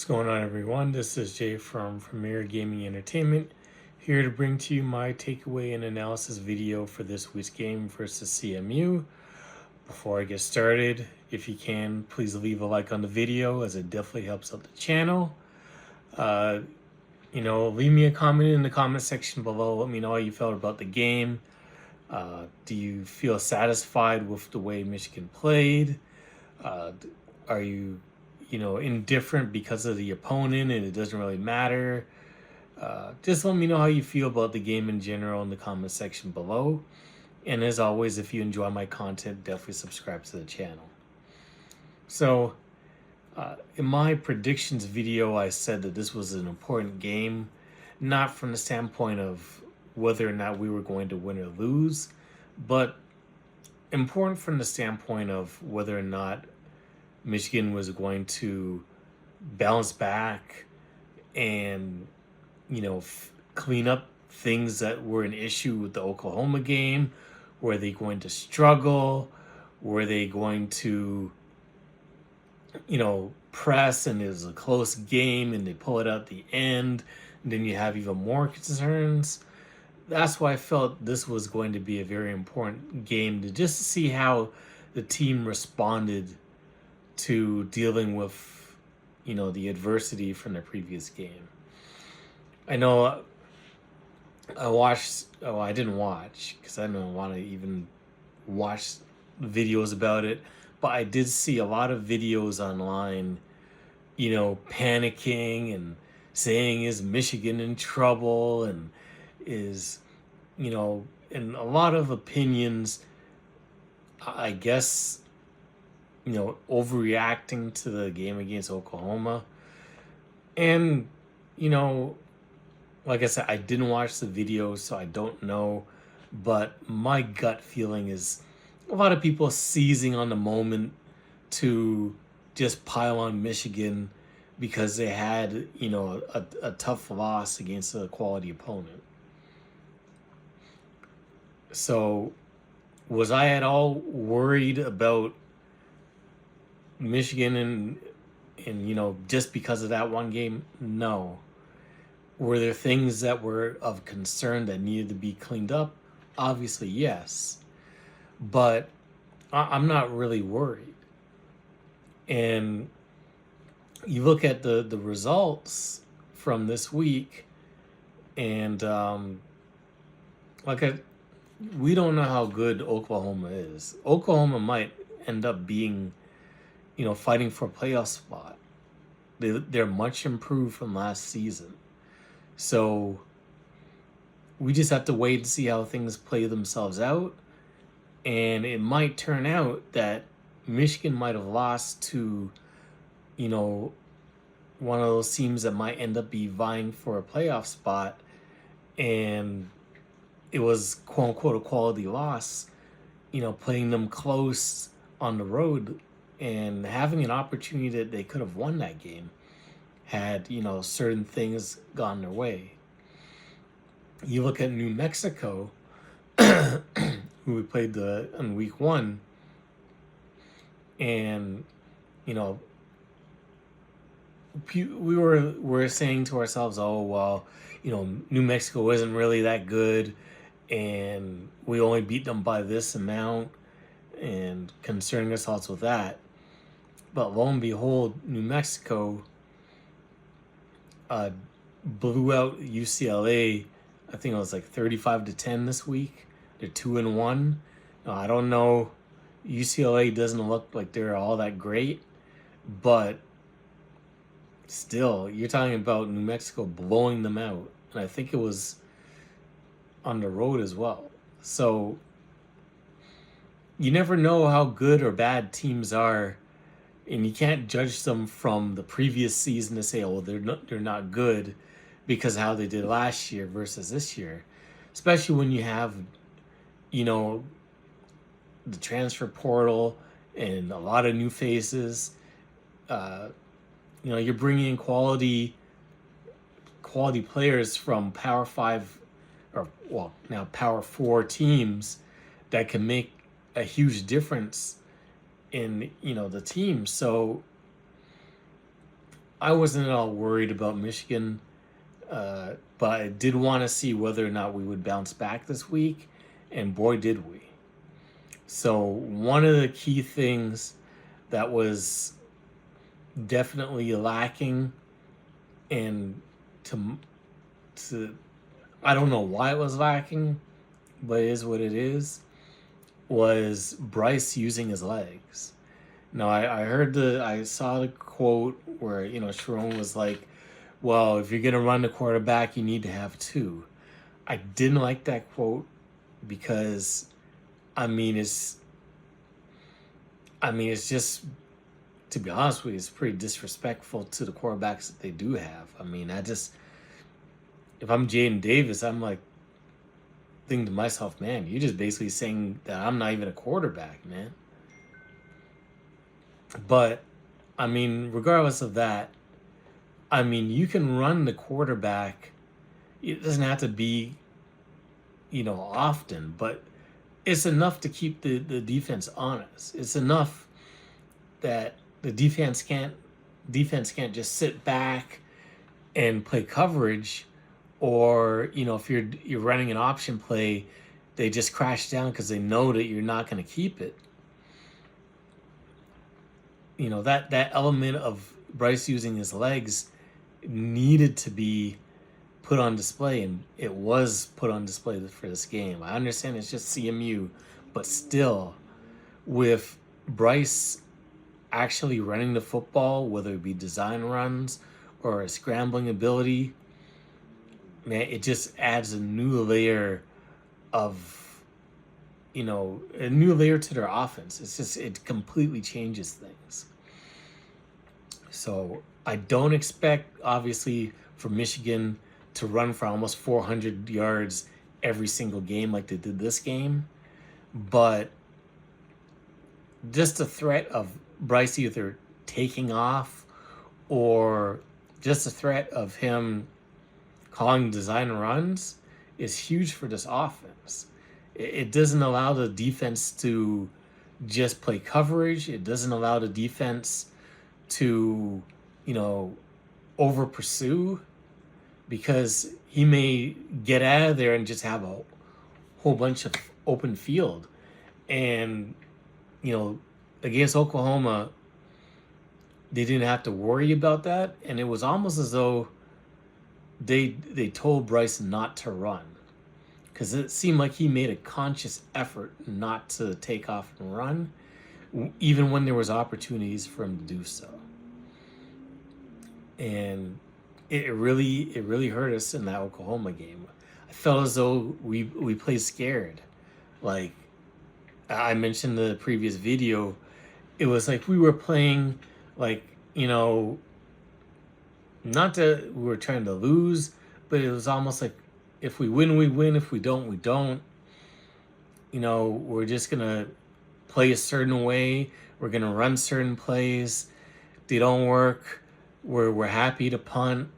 What's going on, everyone? This is Jay from Premier Gaming Entertainment, here to bring to you my takeaway and analysis video for this week's game versus CMU. Before I get started, if you can, please leave a like on the video, as it definitely helps out the channel. Leave me a comment in the comment section below. Let me know how you felt about the game. Do you feel satisfied with the way Michigan played? Are you indifferent because of the opponent and it doesn't really matter? Just let me know how you feel about the game in general in the comment section below. And as always, if you enjoy my content, definitely subscribe to the channel. So, in my predictions video, I said that this was an important game, not from the standpoint of whether or not we were going to win or lose, but important from the standpoint of whether or not Michigan was going to bounce back and, clean up things that were an issue with the Oklahoma game. Were they going to struggle? Were they going to, press and it was a close game and they pull it out at the end? And then you have even more concerns. That's why I felt this was going to be a very important game to just see how the team responded to dealing with, the adversity from the previous game. I know I didn't watch because I don't want to even watch videos about it, but I did see a lot of videos online, panicking and saying, is Michigan in trouble? And is, and a lot of opinions, I guess, overreacting to the game against Oklahoma. And, like I said, I didn't watch the video, so I don't know. But my gut feeling is a lot of people seizing on the moment to just pile on Michigan because they had, a tough loss against a quality opponent. So, was I at all worried about Michigan and just because of that one game? No. Were there things that were of concern that needed to be cleaned up? Obviously, yes. But I'm not really worried. And you look at the results from this week, and we don't know how good Oklahoma is. Oklahoma might end up being, fighting for a playoff spot. They're much improved from last season. So we just have to wait and see how things play themselves out. And it might turn out that Michigan might have lost to, one of those teams that might end up be vying for a playoff spot. And it was, quote unquote, a quality loss, playing them close on the road and having an opportunity that they could have won that game had, certain things gone their way. You look at New Mexico, who we played in week 1, and, we were saying to ourselves, oh, well, New Mexico isn't really that good, and we only beat them by this amount, and concerning ourselves with that. But lo and behold, New Mexico blew out UCLA. I think it was like 35-10 this week. They're 2-1. Now, I don't know. UCLA doesn't look like they're all that great, but still, you're talking about New Mexico blowing them out, and I think it was on the road as well. So you never know how good or bad teams are, and you can't judge them from the previous season to say, oh, they're not good because of how they did last year versus this year. Especially when you have, the transfer portal and a lot of new faces. You're bringing in quality players from Power 5 or, well, now Power 4 teams that can make a huge difference in the team. So I wasn't at all worried about Michigan, but I did want to see whether or not we would bounce back this week, and boy, did we. So, one of the key things that was definitely lacking, and to, to I don't know why it was lacking, but it is what it is, was Bryce using his legs. No, I saw the quote where, Sharon was like, well, if you're going to run the quarterback, you need to have two. I didn't like that quote because, I mean, it's, it's just, to be honest with you, it's pretty disrespectful to the quarterbacks that they do have. I mean, if I'm Jaden Davis, I'm like, thinking to myself, man, you're just basically saying that I'm not even a quarterback, man. But, I mean, regardless of that, I mean, you can run the quarterback. It doesn't have to be, often, but it's enough to keep the defense honest. It's enough that the defense can't just sit back and play coverage, or if you're running an option play, they just crash down because they know that you're not going to keep it. That element of Bryce using his legs needed to be put on display, and it was put on display for this game. I understand it's just CMU, but still, with Bryce actually running the football, whether it be design runs or a scrambling ability, man, it just adds a new layer of, a new layer to their offense. It completely changes things. So I don't expect, obviously, for Michigan to run for almost 400 yards every single game like they did this game. But just the threat of Bryce either taking off, or just the threat of him calling design runs is huge for this offense. It doesn't allow the defense to just play coverage. It doesn't allow the defense to, over pursue, because he may get out of there and just have a whole bunch of open field. And, against Oklahoma, they didn't have to worry about that. And it was almost as though they told Bryce not to run, because it seemed like he made a conscious effort not to take off and run, even when there was opportunities for him to do so. And it really hurt us in that Oklahoma game. I felt as though we played scared. Like I mentioned in the previous video, it was like we were playing like, not that we were trying to lose, but it was almost like, if we win, we win. If we don't, we don't. We're just gonna play a certain way. We're gonna run certain plays. If they don't work, we're happy to punt.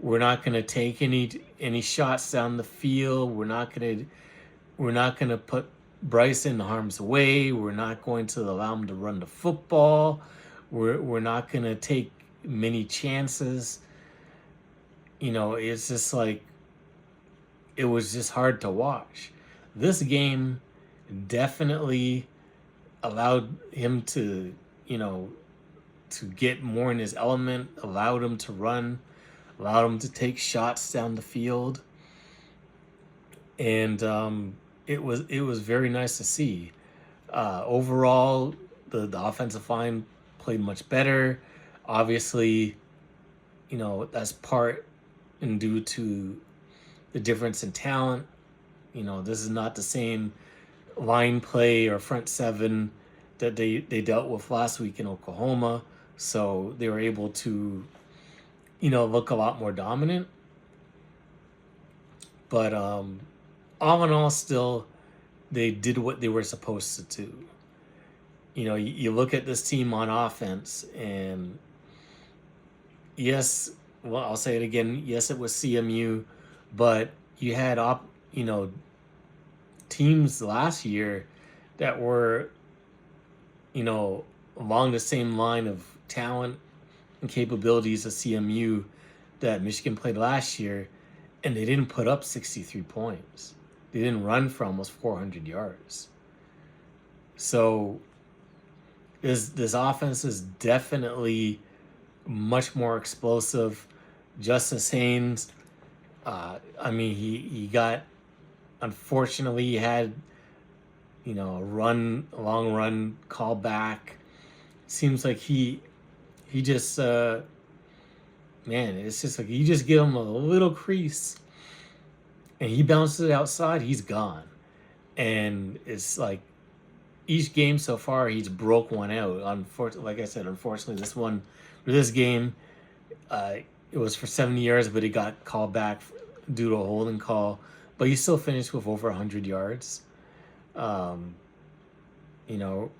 We're not gonna take any shots down the field. We're not gonna put Bryce in harm's way. We're not going to allow him to run the football. We're not gonna take many chances. It's just like, it was just hard to watch. This game definitely allowed him to, to get more in his element, allowed him to run, allowed him to take shots down the field. And it was very nice to see. Overall, the offensive line played much better. Obviously, that's part and due to the difference in talent. This is not the same line play or front seven that they dealt with last week in Oklahoma. So they were able to, look a lot more dominant. But all in all, still, they did what they were supposed to do. You look at this team on offense, and yes, well, I'll say it again. Yes, it was CMU, but you had teams last year that were, along the same line of talent, and capabilities of CMU that Michigan played last year, and they didn't put up 63 points. They didn't run for almost 400 yards. So this offense is definitely much more explosive. Justice Haynes, I mean, he got, unfortunately, he had, a long run call back. Seems like he just, man, it's just like you just give him a little crease and he bounces it outside, he's gone. And it's like each game so far, he's broke one out. Like I said, unfortunately, this game, it was for 70 yards, but he got called back due to a holding call. But he still finished with over 100 yards. Um, you know,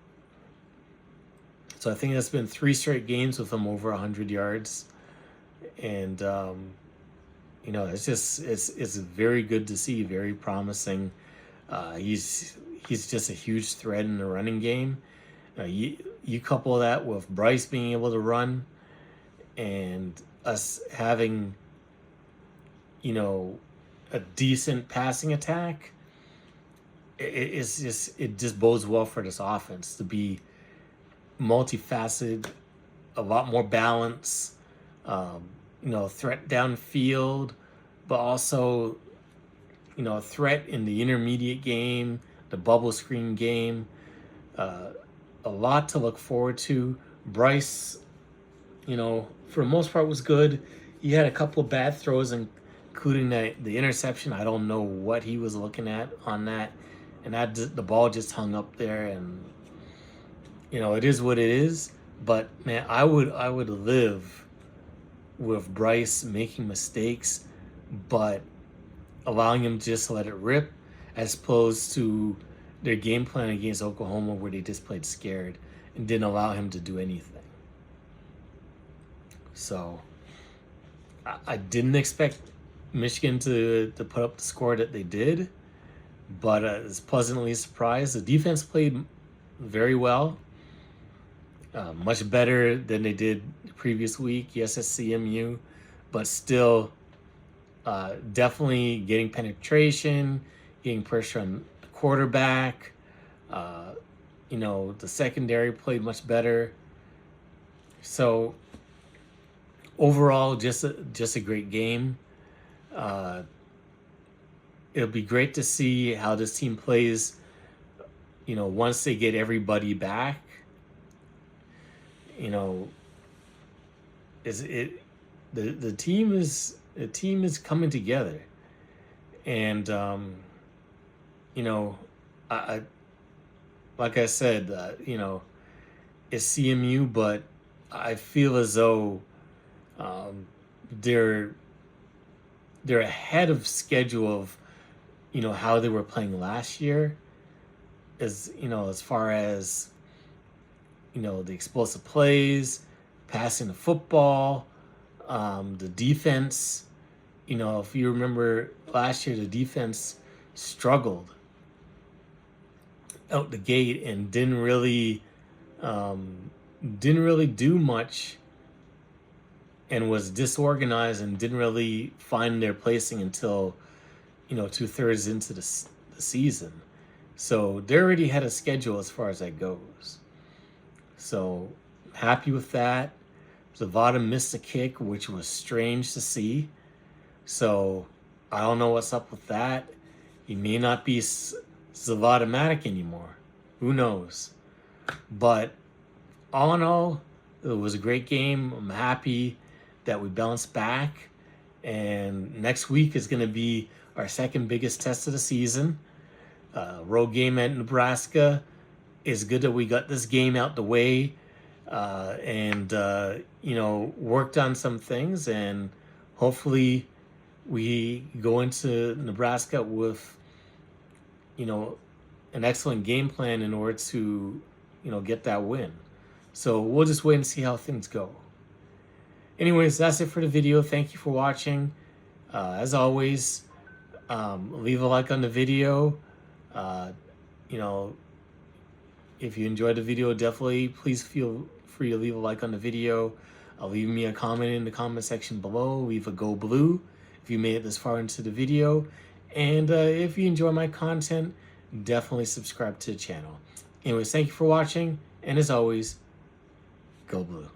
so I think it's been 3 straight games with him over 100 yards, and it's very good to see, very promising. He's just a huge threat in the running game. You couple that with Bryce being able to run, and us having, a decent passing attack. It just bodes well for this offense to be multifaceted, a lot more balance, threat downfield, but also, a threat in the intermediate game, the bubble screen game. A lot to look forward to. Bryce, for the most part was good. He had a couple of bad throws, including the interception. I don't know what he was looking at on that. And the ball just hung up there, and it is what it is. But man, I would live with Bryce making mistakes, but allowing him just to let it rip, as opposed to their game plan against Oklahoma, where they just played scared and didn't allow him to do anything. So I didn't expect Michigan to put up the score that they did, but I was pleasantly surprised. The defense played very well, much better than they did the previous week. Yes, at CMU, but still definitely getting penetration, getting pressure on the quarterback. The secondary played much better. So overall, just a great game. It'll be great to see how this team plays, once they get everybody back. Is it the team is coming together, and I like I said, it's CMU, but I feel as though they're ahead of schedule of how they were playing last year, as far as the explosive plays, passing the football, the defense. If you remember last year, the defense struggled out the gate and didn't really do much, and was disorganized and didn't really find their placing until 2/3 into the season. So they already had a schedule as far as that goes. So happy with that. Zavada missed a kick, which was strange to see. So I don't know what's up with that. He may not be Zavada-matic anymore. Who knows? But all in all, it was a great game. I'm happy that we bounced back. And next week is going to be our second biggest test of the season. Road game at Nebraska. It's good that we got this game out the way, and worked on some things, and hopefully we go into Nebraska with an excellent game plan in order to get that win. So we'll just wait and see how things go. Anyways, that's it for the video. Thank you for watching. As always, leave a like on the video. If you enjoyed the video, definitely please feel free to leave a like on the video. Leave me a comment in the comment section below. Leave a go blue if you made it this far into the video. And if you enjoy my content, definitely subscribe to the channel. Anyways, thank you for watching. And as always, go blue.